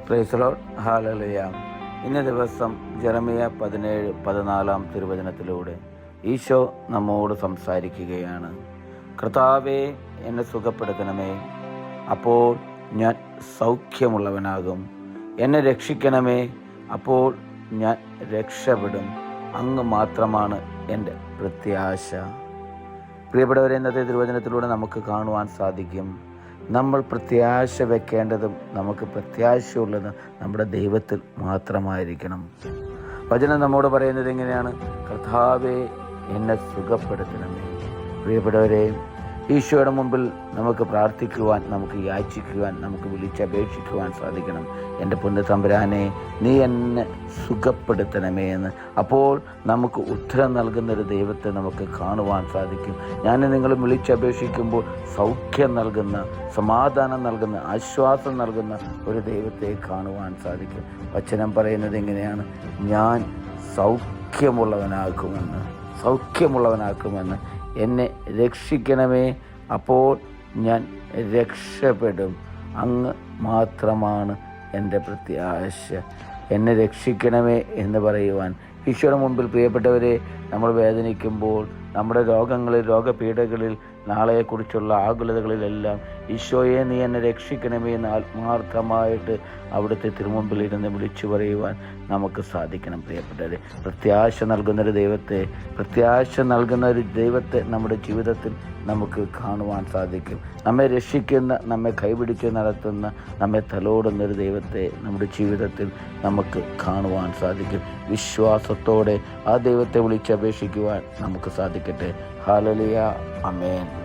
Praise the Lord. Hallelujah. ഇന്ന ദിവസം ജെറമിയ 17:14 തിരുവചനത്തിലൂടെ ഈശോ നമ്മോട് സംസാരിക്കുകയാണ്. കർത്താവേ, എന്നെ സുഖപ്പെടുത്തണമേ, അപ്പോൾ ഞാൻ സൗഖ്യമുള്ളവനാകും. എന്നെ രക്ഷിക്കണമേ, അപ്പോൾ ഞാൻ രക്ഷപ്പെടും. അങ്ങ് മാത്രമാണ് എൻ്റെ പ്രത്യാശ. പ്രിയപ്പെട്ടവരെ, ഇന്നത്തെ തിരുവചനത്തിലൂടെ നമുക്ക് കാണുവാൻ സാധിക്കും, നമ്മൾ പ്രത്യാശ വെക്കേണ്ടതും നമുക്ക് പ്രത്യാശയുള്ളതും നമ്മുടെ ദൈവത്തിൽ മാത്രമായിരിക്കണം. വചനം നമ്മോട് പറയുന്നത് എങ്ങനെയാണ്? കർത്താവേ, എന്നെ സുഖപ്പെടുത്തണമേ. പ്രിയപ്പെട്ടവരെ, ഈശോയുടെ മുമ്പിൽ നമുക്ക് പ്രാർത്ഥിക്കുവാൻ, നമുക്ക് യാചിക്കുവാൻ, നമുക്ക് വിളിച്ചപേക്ഷിക്കുവാൻ സാധിക്കണം. എൻ്റെ പൊന്നു തമ്പുരാനെ, നീ എന്നെ സുഖപ്പെടുത്തണമേ എന്ന്. അപ്പോൾ നമുക്ക് ഉത്തരം നൽകുന്നൊരു ദൈവത്തെ നമുക്ക് കാണുവാൻ സാധിക്കും. ഞാൻ നിങ്ങൾ വിളിച്ചപേക്ഷിക്കുമ്പോൾ സൗഖ്യം നൽകുന്ന, സമാധാനം നൽകുന്ന, ആശ്വാസം നൽകുന്ന ഒരു ദൈവത്തെ കാണുവാൻ സാധിക്കും. വചനം പറയുന്നത് എങ്ങനെയാണ്? ഞാൻ സൗഖ്യമുള്ളവനാക്കുമെന്ന്. എന്നെ രക്ഷിക്കണമേ, അപ്പോൾ ഞാൻ രക്ഷപ്പെടും. അങ്ങ് മാത്രമാണ് എൻ്റെ പ്രത്യാശ. എന്നെ രക്ഷിക്കണമേ എന്ന് പറയുവാൻ ഈശോയുടെ മുമ്പിൽ, പ്രിയപ്പെട്ടവരെ, നമ്മൾ വേദനിക്കുമ്പോൾ, നമ്മുടെ രോഗങ്ങളിൽ, രോഗപീഠകളിൽ, നാളെക്കുറിച്ചുള്ള ആകുലതകളിലെല്ലാം ഈശോയെ, നീ എന്നെ രക്ഷിക്കണമേ എന്ന് ആത്മാർത്ഥമായിട്ട് അവിടുത്തെ തിരുമുമ്പിൽ ഇരുന്ന് വിളിച്ചു പറയുവാൻ നമുക്ക് സാധിക്കണം. പ്രിയപ്പെട്ടവരെ, പ്രത്യാശ നൽകുന്നൊരു ദൈവത്തെ നമ്മുടെ ജീവിതത്തിൽ നമുക്ക് കാണുവാൻ സാധിക്കും. നമ്മെ രക്ഷിക്കുന്ന, നമ്മെ കൈപിടിച്ച് നടത്തുന്ന, നമ്മെ തലോടുന്നൊരു ദൈവത്തെ നമ്മുടെ ജീവിതത്തിൽ നമുക്ക് കാണുവാൻ സാധിക്കും. വിശ്വാസത്തോടെ ആ ദൈവത്തെ വിളിച്ചപേക്ഷിക്കുവാൻ നമുക്ക് സാധിക്കട്ടെ. ഹല്ലേലൂയ. ആമേൻ.